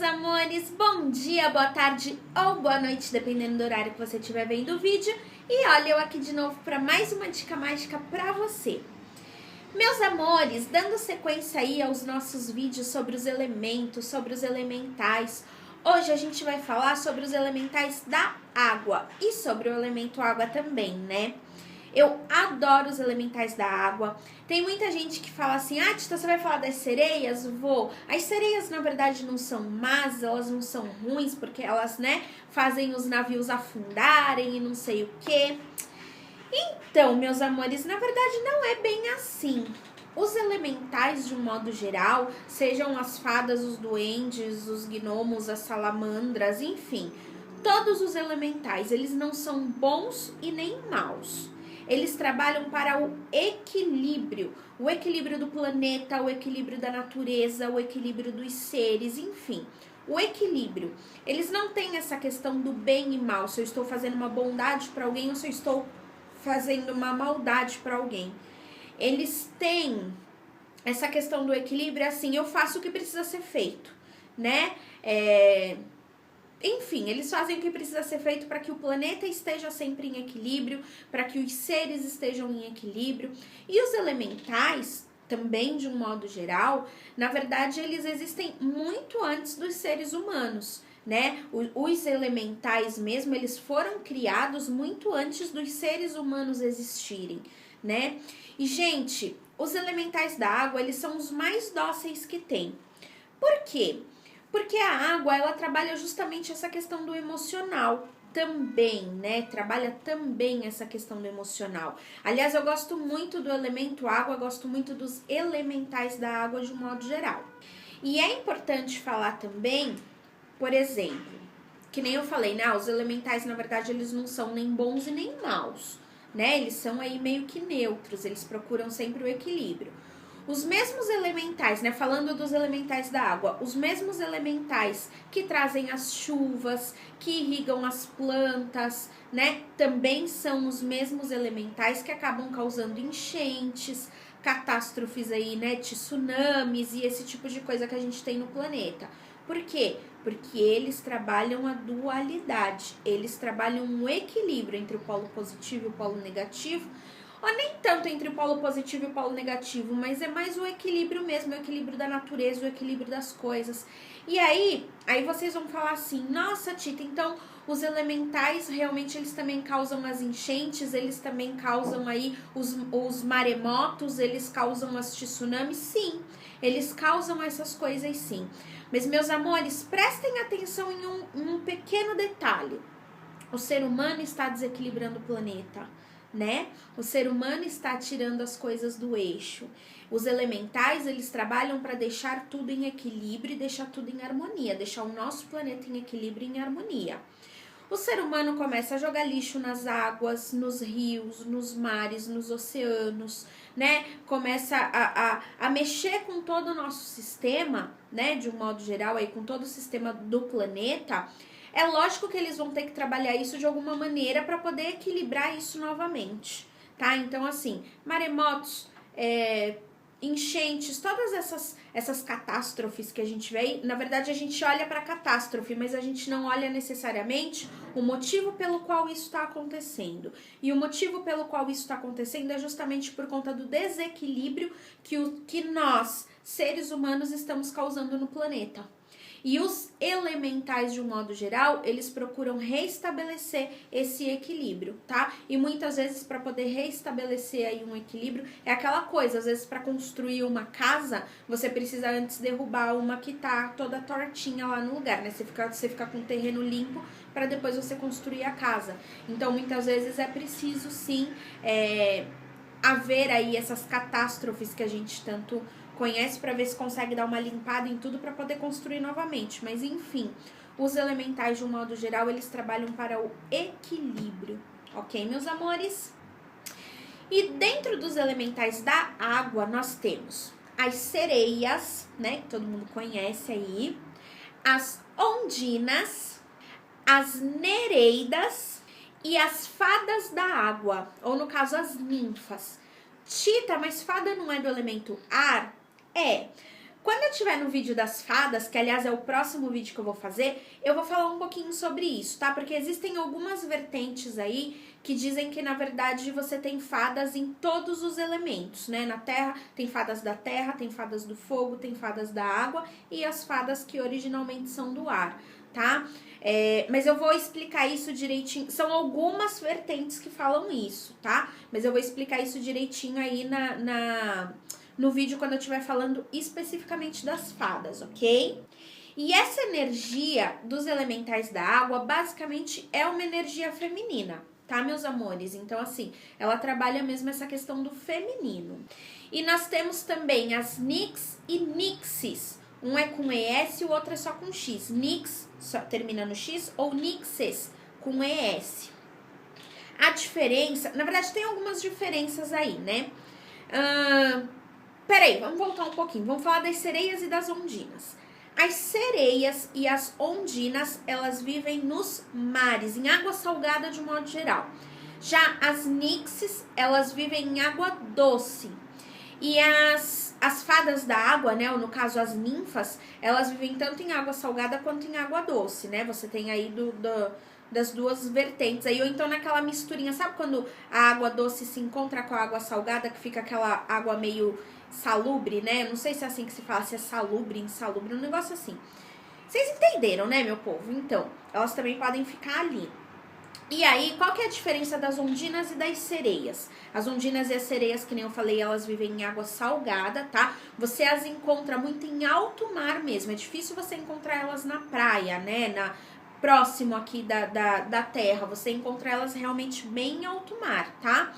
amores, bom dia, boa tarde ou boa noite, dependendo do horário que você estiver vendo o vídeo. E olha, eu aqui de novo para mais uma dica mágica para você. Meus amores, dando sequência aí aos nossos vídeos sobre os elementos, sobre os elementais, hoje a gente vai falar sobre os elementais da água e sobre o elemento água também, né? Eu adoro os elementais da água. Tem muita gente que fala assim, ah, Tita, você vai falar das sereias? Vou. As sereias, na verdade, não são más, elas não são ruins, porque elas, né, fazem os navios afundarem e não sei o quê. Então, meus amores, na verdade, não é bem assim. Os elementais, de um modo geral, sejam as fadas, os duendes, os gnomos, as salamandras, enfim, todos os elementais, eles não são bons e nem maus. Eles trabalham para o equilíbrio do planeta, o equilíbrio da natureza, o equilíbrio dos seres, enfim. O equilíbrio. Eles não têm essa questão do bem e mal, se eu estou fazendo uma bondade para alguém ou se eu estou fazendo uma maldade para alguém. Eles têm essa questão do equilíbrio, assim, eu faço o que precisa ser feito, né? Enfim, eles fazem o que precisa ser feito para que o planeta esteja sempre em equilíbrio, para que os seres estejam em equilíbrio. E os elementais, também de um modo geral, na verdade, eles existem muito antes dos seres humanos, né? Os elementais mesmo, eles foram criados muito antes dos seres humanos existirem, né? E, gente, os elementais da água, eles são os mais dóceis que tem. Por quê? Porque a água, ela trabalha justamente essa questão do emocional também, né? Trabalha também essa questão do emocional. Aliás, eu gosto muito do elemento água, gosto muito dos elementais da água de um modo geral. E é importante falar também, por exemplo, que nem eu falei, né? Os elementais, na verdade, eles não são nem bons e nem maus, né? Eles são aí meio que neutros, eles procuram sempre o equilíbrio. Os mesmos elementais, né, falando dos elementais da água, os mesmos elementais que trazem as chuvas, que irrigam as plantas, né, também são os mesmos elementais que acabam causando enchentes, catástrofes aí, né, tsunamis e esse tipo de coisa que a gente tem no planeta. Por quê? Porque eles trabalham a dualidade, eles trabalham um equilíbrio entre o polo positivo e o polo negativo, ou nem tanto entre o polo positivo e o polo negativo, mas é mais o equilíbrio mesmo, o equilíbrio da natureza, o equilíbrio das coisas. E aí vocês vão falar assim, nossa, Tita, então os elementais realmente eles também causam as enchentes, eles também causam aí os maremotos, eles causam as tsunamis? Sim, eles causam essas coisas sim. Mas, meus amores, prestem atenção em um pequeno detalhe. O ser humano está desequilibrando o planeta, né? O ser humano está tirando as coisas do eixo. Os elementais, eles trabalham para deixar tudo em equilíbrio e deixar tudo em harmonia, deixar o nosso planeta em equilíbrio e em harmonia. O ser humano começa a jogar lixo nas águas, nos rios, nos mares, nos oceanos, né? Começa a mexer com todo o nosso sistema, né? De um modo geral, aí, com todo o sistema do planeta. É lógico que eles vão ter que trabalhar isso de alguma maneira para poder equilibrar isso novamente, tá? Então, assim, maremotos, enchentes, todas essas catástrofes que a gente vê, na verdade a gente olha para a catástrofe, mas a gente não olha necessariamente o motivo pelo qual isso está acontecendo. E o motivo pelo qual isso está acontecendo é justamente por conta do desequilíbrio que nós, seres humanos, estamos causando no planeta. E os elementais, de um modo geral, eles procuram restabelecer esse equilíbrio, tá? E muitas vezes, para poder restabelecer aí um equilíbrio, é aquela coisa, às vezes para construir uma casa, você precisa antes derrubar uma que tá toda tortinha lá no lugar, né? Você fica com o terreno limpo para depois você construir a casa. Então, muitas vezes é preciso, sim, haver aí essas catástrofes que a gente tanto conhece para ver se consegue dar uma limpada em tudo para poder construir novamente. Mas enfim, os elementais de um modo geral, eles trabalham para o equilíbrio, ok, meus amores? E dentro dos elementais da água, nós temos as sereias, né, que todo mundo conhece aí, as ondinas, as nereidas e as fadas da água, ou no caso as ninfas. Tita, mas fada não é do elemento ar? Quando eu estiver no vídeo das fadas, que aliás é o próximo vídeo que eu vou fazer, eu vou falar um pouquinho sobre isso, tá? Porque existem algumas vertentes aí que dizem que, na verdade, você tem fadas em todos os elementos, né? Na terra, tem fadas da terra, tem fadas do fogo, tem fadas da água e as fadas que originalmente são do ar, tá? Mas eu vou explicar isso direitinho. São algumas vertentes que falam isso, tá? Mas eu vou explicar isso direitinho aí no vídeo quando eu estiver falando especificamente das fadas, ok? E essa energia dos elementais da água, basicamente, é uma energia feminina, tá, meus amores? Então, assim, ela trabalha mesmo essa questão do feminino. E nós temos também as Nix e Nixes. Um é com ES e o outro é só com X. Nix, só termina no X, ou Nixes, com ES. A diferença... Na verdade, tem algumas diferenças aí, né? Peraí, vamos voltar um pouquinho. Vamos falar das sereias e das ondinas. As sereias e as ondinas, elas vivem nos mares, em água salgada de um modo geral. Já as nixes, elas vivem em água doce. E as fadas da água, né, ou no caso as ninfas, elas vivem tanto em água salgada quanto em água doce, né? Você tem aí das duas vertentes aí, ou então naquela misturinha, sabe quando a água doce se encontra com a água salgada, que fica aquela água meio salubre, né? Não sei se é assim que se fala, se é salubre, insalubre, um negócio assim. Vocês entenderam, né, meu povo? Então, elas também podem ficar ali. E aí, qual que é a diferença das ondinas e das sereias? As ondinas e as sereias, que nem eu falei, elas vivem em água salgada, tá? Você as encontra muito em alto mar mesmo. É difícil você encontrar elas na praia, né? Próximo aqui da terra. Você encontra elas realmente bem em alto mar, tá?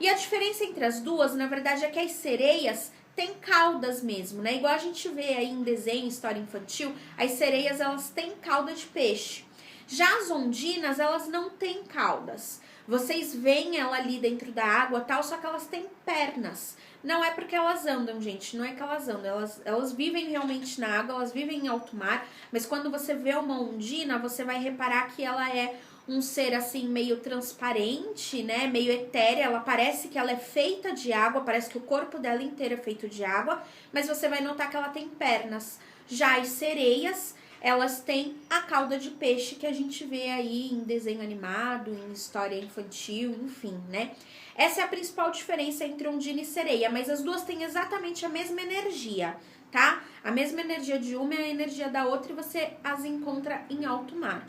E a diferença entre as duas, na verdade, é que as sereias têm caudas mesmo, né? Igual a gente vê aí em desenho, história infantil, as sereias, elas têm cauda de peixe. Já as ondinas, elas não têm caudas. Vocês veem ela ali dentro da água tal, só que elas têm pernas. Não é porque elas andam, gente, não é que elas andam. Elas vivem realmente na água, elas vivem em alto mar, mas quando você vê uma ondina, você vai reparar que ela é um ser assim meio transparente, né, meio etérea, ela parece que ela é feita de água, parece que o corpo dela inteiro é feito de água, mas você vai notar que ela tem pernas. Já as sereias, elas têm a cauda de peixe que a gente vê aí em desenho animado, em história infantil, enfim, né? Essa é a principal diferença entre ondina e sereia, mas as duas têm exatamente a mesma energia, tá? A mesma energia de uma é a energia da outra e você as encontra em alto mar.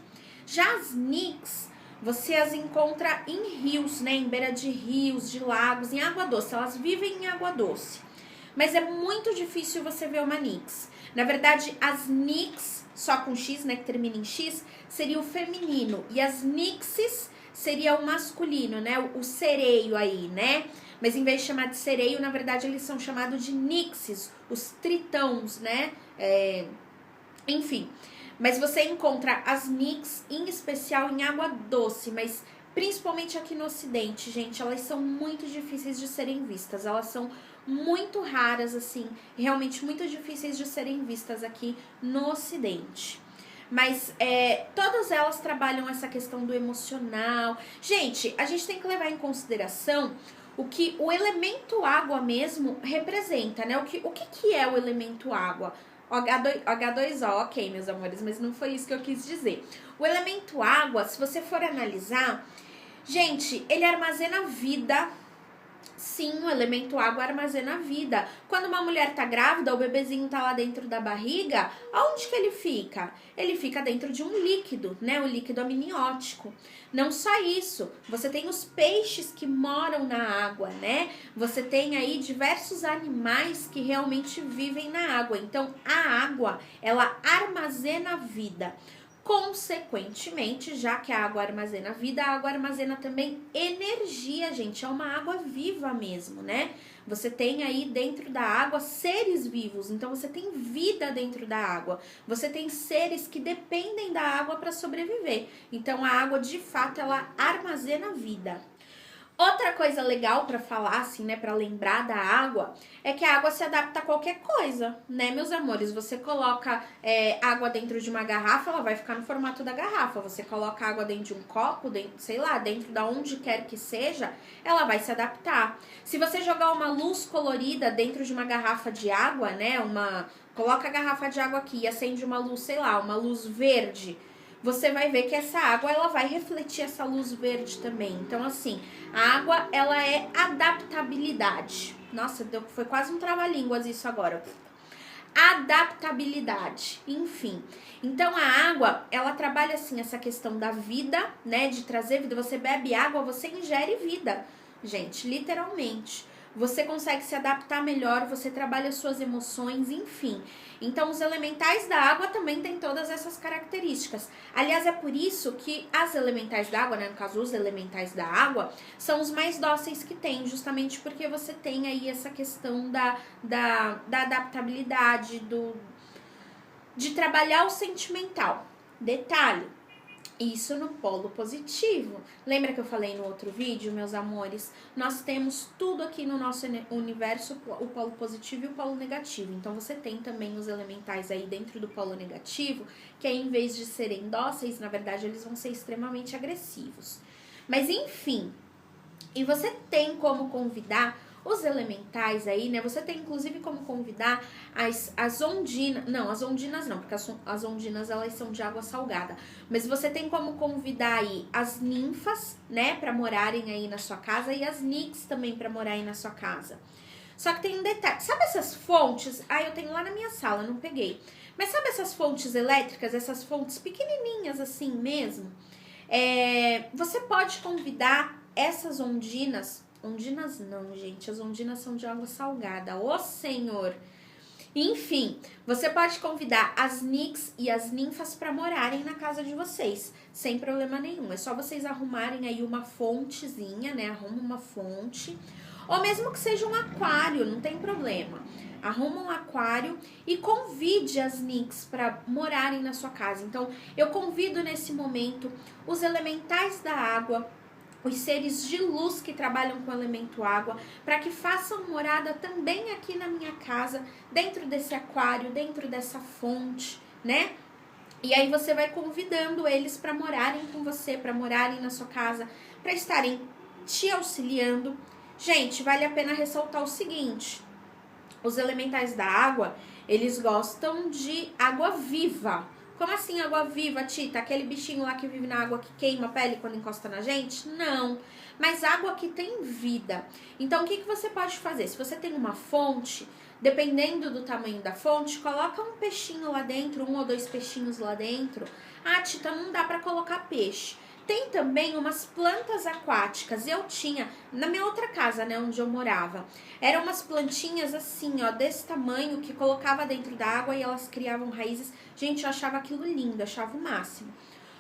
Já as nix, você as encontra em rios, né? Em beira de rios, de lagos, em água doce. Elas vivem em água doce. Mas é muito difícil você ver uma nix. Na verdade, as nix, só com X, né? Que termina em X, seria o feminino. E as nixes seria o masculino, né? O sereio aí, né? Mas em vez de chamar de sereio, na verdade, eles são chamados de nixes, os tritões, né? Enfim. Mas você encontra as nix, em especial, em água doce, mas principalmente aqui no ocidente, gente, elas são muito difíceis de serem vistas. Elas são muito raras, assim, realmente muito difíceis de serem vistas aqui no ocidente. Mas todas elas trabalham essa questão do emocional. Gente, a gente tem que levar em consideração o que o elemento água mesmo representa, né? O que é o elemento água? H2O, ok, meus amores, mas não foi isso que eu quis dizer. O elemento água, se você for analisar, gente, ele armazena vida. Sim, o elemento água armazena vida. Quando uma mulher tá grávida, o bebezinho tá lá dentro da barriga, aonde que ele fica? Ele fica dentro de um líquido, né? O líquido amniótico. Não só isso, você tem os peixes que moram na água, né? Você tem aí diversos animais que realmente vivem na água. Então, a água, ela armazena vida. Consequentemente, já que a água armazena vida, a água armazena também energia, gente. É uma água viva mesmo, né? Você tem aí dentro da água seres vivos, então você tem vida dentro da água. Você tem seres que dependem da água para sobreviver. Então a água, de fato, ela armazena vida. Outra coisa legal para falar, assim, né, para lembrar da água, é que a água se adapta a qualquer coisa, né, meus amores? Você coloca água dentro de uma garrafa, ela vai ficar no formato da garrafa. Você coloca água dentro de um copo, dentro, sei lá, dentro da onde quer que seja, ela vai se adaptar. Se você jogar uma luz colorida dentro de uma garrafa de água, né, coloca a garrafa de água aqui e acende uma luz, sei lá, uma luz verde, você vai ver que essa água, ela vai refletir essa luz verde também. Então, assim, a água, ela é adaptabilidade. Nossa, foi quase um trava-línguas isso agora. Adaptabilidade, enfim. Então, a água, ela trabalha, assim, essa questão da vida, né? De trazer vida. Você bebe água, você ingere vida. Gente, literalmente. Você consegue se adaptar melhor, você trabalha suas emoções, enfim. Então, os elementais da água também têm todas essas características. Aliás, é por isso que as elementais da água, né, no caso, os elementais da água, são os mais dóceis que tem, justamente porque você tem aí essa questão da adaptabilidade, de trabalhar o sentimental. Detalhe, isso no polo positivo. Lembra que eu falei no outro vídeo, meus amores? Nós temos tudo aqui no nosso universo, o polo positivo e o polo negativo. Então, você tem também os elementais aí dentro do polo negativo, que aí, em vez de serem dóceis, na verdade, eles vão ser extremamente agressivos. Mas, enfim, e você tem como convidar os elementais aí, né? Você tem, inclusive, como convidar as ondinas. Não, as ondinas não, porque as ondinas, elas são de água salgada. Mas você tem como convidar aí as ninfas, né? Pra morarem aí na sua casa. E as nix também pra morar aí na sua casa. Só que tem um detalhe. Sabe essas fontes? Eu tenho lá na minha sala, não peguei. Mas sabe essas fontes elétricas? Essas fontes pequenininhas assim mesmo? Você pode convidar essas ondinas. Ondinas não, gente. As ondinas são de água salgada. Ô, Senhor! Enfim, você pode convidar as nix e as ninfas para morarem na casa de vocês, sem problema nenhum. É só vocês arrumarem aí uma fontezinha, né? Arruma uma fonte. Ou mesmo que seja um aquário, não tem problema. Arruma um aquário e convide as nix para morarem na sua casa. Então, eu convido nesse momento os elementais da água, os seres de luz que trabalham com o elemento água, para que façam morada também aqui na minha casa, dentro desse aquário, dentro dessa fonte, né? E aí você vai convidando eles para morarem com você, para morarem na sua casa, para estarem te auxiliando. Gente, vale a pena ressaltar o seguinte: os elementais da água, eles gostam de água viva. Como assim água viva, Tita? Aquele bichinho lá que vive na água que queima a pele quando encosta na gente? Não, mas água que tem vida. Então, o que você pode fazer? Se você tem uma fonte, dependendo do tamanho da fonte, coloca um peixinho lá dentro, 1 ou 2 peixinhos lá dentro. Tita, não dá pra colocar peixe. Tem também umas plantas aquáticas. Eu tinha, na minha outra casa, né, onde eu morava, eram umas plantinhas assim, ó, desse tamanho, que colocava dentro da água e elas criavam raízes. Gente, eu achava aquilo lindo, achava o máximo.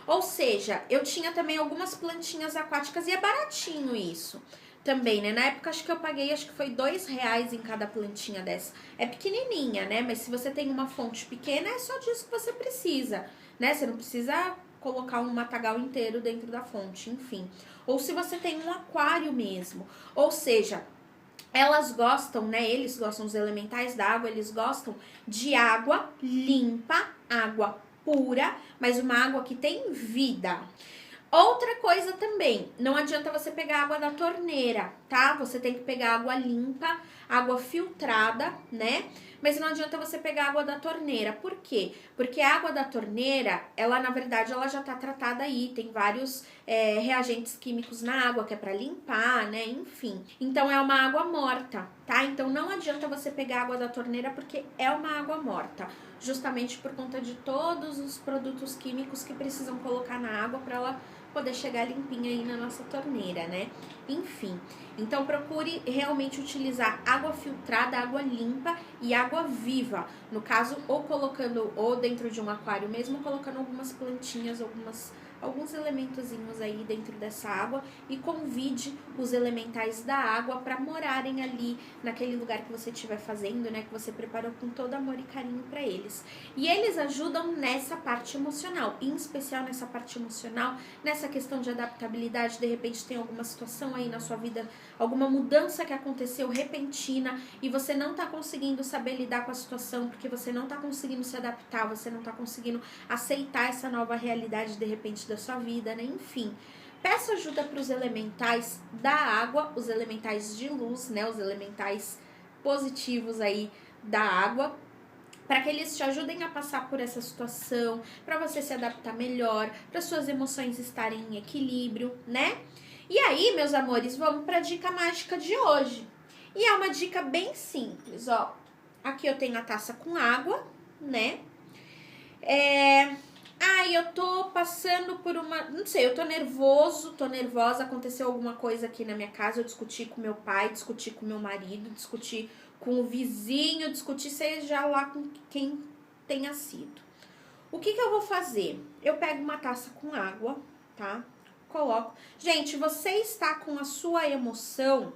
Ou seja, eu tinha também algumas plantinhas aquáticas e é baratinho isso também, né? Na época, acho que eu paguei, acho que foi R$2 em cada plantinha dessa. É pequenininha, né? Mas se você tem uma fonte pequena, é só disso que você precisa, né? Você não precisa colocar um matagal inteiro dentro da fonte, enfim. Ou se você tem um aquário mesmo. Ou seja, elas gostam, né? Eles gostam, os elementais da água, eles gostam de água limpa, água pura, mas uma água que tem vida. Outra coisa também, não adianta você pegar água da torneira, tá? Você tem que pegar água limpa, água filtrada, né? Mas não adianta você pegar água da torneira. Por quê? Porque a água da torneira, ela na verdade, ela já tá tratada aí. Tem vários reagentes químicos na água que é pra limpar, né? Enfim. Então, é uma água morta, tá? Então, não adianta você pegar água da torneira porque é uma água morta. Justamente por conta de todos os produtos químicos que precisam colocar na água pra ela poder chegar limpinha aí na nossa torneira, né? Enfim, então procure realmente utilizar água filtrada, água limpa e água viva. No caso, ou colocando, ou dentro de um aquário mesmo, colocando algumas plantinhas, algumas alguns elementozinhos aí dentro dessa água e convide os elementais da água para morarem ali naquele lugar que você estiver fazendo, né, que você preparou com todo amor e carinho para eles. E eles ajudam nessa parte emocional, em especial nessa parte emocional, nessa questão de adaptabilidade. De repente tem alguma situação aí na sua vida, alguma mudança que aconteceu repentina e você não tá conseguindo saber lidar com a situação, porque você não tá conseguindo se adaptar, você não tá conseguindo aceitar essa nova realidade de repente da sua vida, né? Enfim, peça ajuda para os elementais da água, os elementais de luz, né? Os elementais positivos aí da água, para que eles te ajudem a passar por essa situação, para você se adaptar melhor, para suas emoções estarem em equilíbrio, né? E aí, meus amores, vamos para a dica mágica de hoje. E é uma dica bem simples, ó. Aqui eu tenho a taça com água, né? Eu tô passando por uma... Não sei, eu tô nervosa, aconteceu alguma coisa aqui na minha casa, eu discuti com meu pai, discuti com meu marido, discuti com o vizinho, discuti seja lá com quem tenha sido. O que eu vou fazer? Eu pego uma taça com água, tá? Coloco... Gente, você está com a sua emoção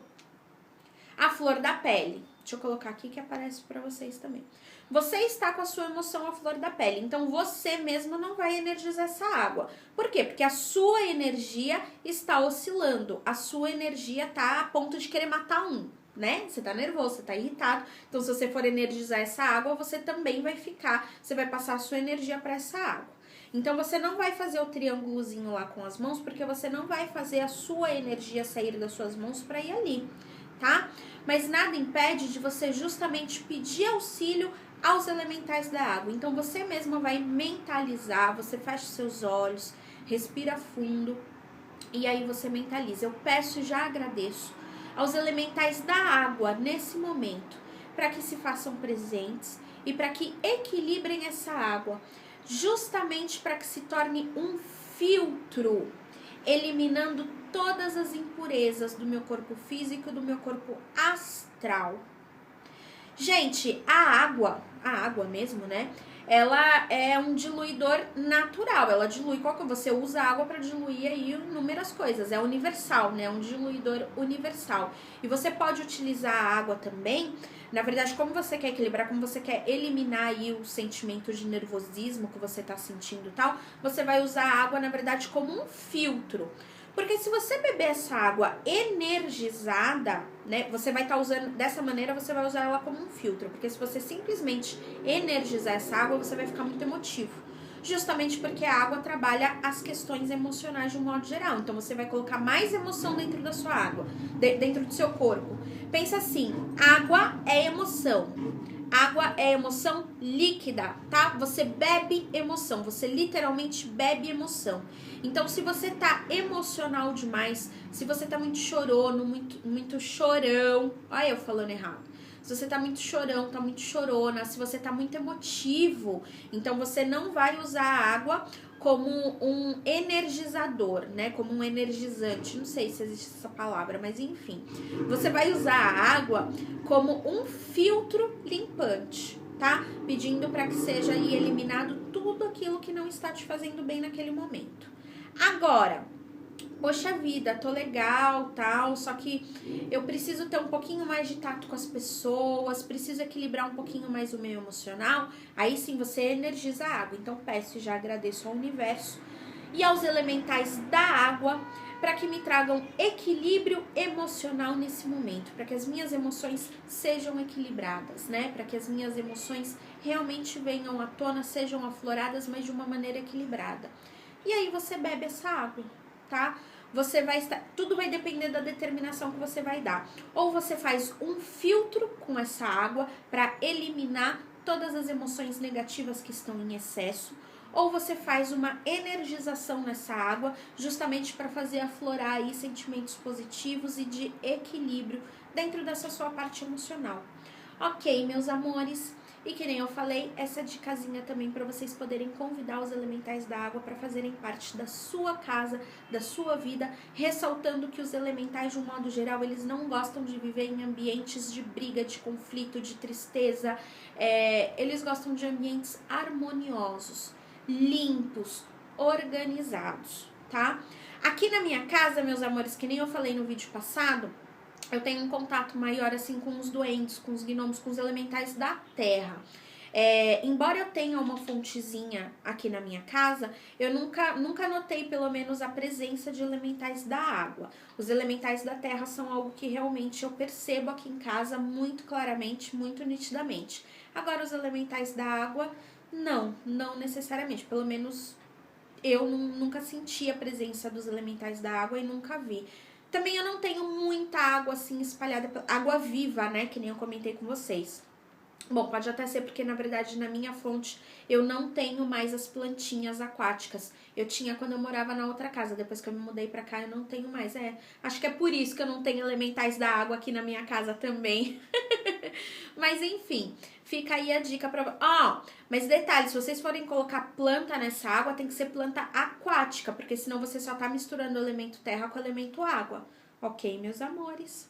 à flor da pele. Deixa eu colocar aqui que aparece pra vocês também. Você está com a sua emoção à flor da pele, então você mesmo não vai energizar essa água. Por quê? Porque a sua energia está oscilando, a sua energia tá a ponto de querer matar né? Você tá nervoso, você tá irritado, então se você for energizar essa água, você também vai você vai passar a sua energia para essa água. Então você não vai fazer o triângulozinho lá com as mãos, porque você não vai fazer a sua energia sair das suas mãos para ir ali, tá? Mas nada impede de você justamente pedir auxílio aos elementais da água. Então você mesma vai mentalizar, você fecha seus olhos, respira fundo e aí você mentaliza. Eu peço e já agradeço aos elementais da água nesse momento, para que se façam presentes e para que equilibrem essa água, justamente para que se torne um filtro, eliminando todas as impurezas do meu corpo físico e do meu corpo astral. Gente, a água mesmo, né? Ela é um diluidor natural, ela dilui, você usa a água para diluir aí inúmeras coisas, é universal, né? É um diluidor universal. E você pode utilizar a água também, na verdade, como você quer equilibrar, como você quer eliminar aí o sentimento de nervosismo que você tá sentindo e tal, você vai usar a água, na verdade, como um filtro. Porque se você beber essa água energizada, né, você vai estar usando, dessa maneira você vai usar ela como um filtro. Porque se você simplesmente energizar essa água, você vai ficar muito emotivo. Justamente porque a água trabalha as questões emocionais de um modo geral. Então você vai colocar mais emoção dentro da sua água, dentro do seu corpo. Pensa assim, água é emoção. Água é emoção líquida, tá? Você bebe emoção, você literalmente bebe emoção. Então, se você tá emocional demais, se você tá muito chorono, muito chorão, olha eu falando errado. Se você tá muito chorão, tá muito chorona, se você tá muito emotivo, então você não vai usar a água como um energizador, né? Como um energizante. Não sei se existe essa palavra, mas enfim. Você vai usar a água como um filtro limpante, tá? Pedindo para que seja aí eliminado tudo aquilo que não está te fazendo bem naquele momento. Agora, poxa vida, tô legal, tal, só que eu preciso ter um pouquinho mais de tato com as pessoas, preciso equilibrar um pouquinho mais o meu emocional, aí sim você energiza a água. Então peço e já agradeço ao universo e aos elementais da água para que me tragam equilíbrio emocional nesse momento, para que as minhas emoções sejam equilibradas, né? Para que as minhas emoções realmente venham à tona, sejam afloradas, mas de uma maneira equilibrada. E aí você bebe essa água, tá? Você vai estar, tudo vai depender da determinação que você vai dar. Ou você faz um filtro com essa água para eliminar todas as emoções negativas que estão em excesso, ou você faz uma energização nessa água, justamente para fazer aflorar aí sentimentos positivos e de equilíbrio dentro dessa sua parte emocional. Ok, meus amores? E que nem eu falei, essa dicasinha também para vocês poderem convidar os elementais da água para fazerem parte da sua casa, da sua vida, ressaltando que os elementais, de um modo geral, eles não gostam de viver em ambientes de briga, de conflito, de tristeza. Eles gostam de ambientes harmoniosos, limpos, organizados, tá? Aqui na minha casa, meus amores, que nem eu falei no vídeo passado, eu tenho um contato maior, assim, com os doentes, com os gnomos, com os elementais da terra. Embora eu tenha uma fontezinha aqui na minha casa, eu nunca notei, pelo menos, a presença de elementais da água. Os elementais da terra são algo que realmente eu percebo aqui em casa muito claramente, muito nitidamente. Agora, os elementais da água, não necessariamente. Pelo menos, eu nunca senti a presença dos elementais da água e nunca vi. Também eu não tenho muita água assim espalhada, água viva, né, que nem eu comentei com vocês. Bom, pode até ser porque, na verdade, na minha fonte eu não tenho mais as plantinhas aquáticas. Eu tinha quando eu morava na outra casa. Depois que eu me mudei pra cá, eu não tenho mais. Acho que é por isso que eu não tenho elementais da água aqui na minha casa também. Mas, enfim, fica aí a dica pra... mas detalhe, se vocês forem colocar planta nessa água, tem que ser planta aquática, porque senão você só tá misturando o elemento terra com o elemento água. Ok, meus amores?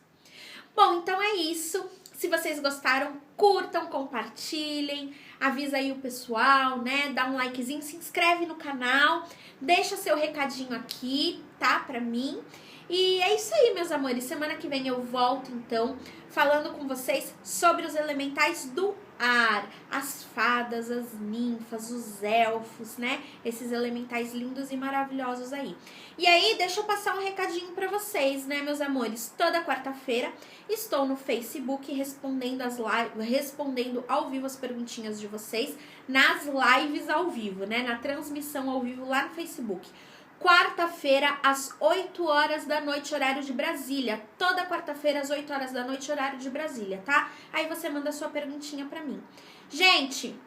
Bom, então é isso. Se vocês gostaram, curtam, compartilhem, avisa aí o pessoal, né? Dá um likezinho, se inscreve no canal, deixa seu recadinho aqui, tá? Pra mim. E é isso aí, meus amores. Semana que vem eu volto, então, falando com vocês sobre os elementais do ar, as fadas, as ninfas, os elfos, né? Esses elementais lindos e maravilhosos aí. E aí, deixa eu passar um recadinho pra vocês, né, meus amores? Toda quarta-feira estou no Facebook respondendo ao vivo as perguntinhas de vocês nas lives ao vivo, né? Na transmissão ao vivo lá no Facebook. Quarta-feira, às 8 horas da noite, horário de Brasília. Toda quarta-feira, às 8 horas da noite, horário de Brasília, tá? Aí você manda a sua perguntinha pra mim. Gente,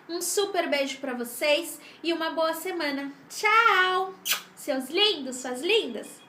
um super beijo pra vocês e uma boa semana. Tchau! Seus lindos, suas lindas!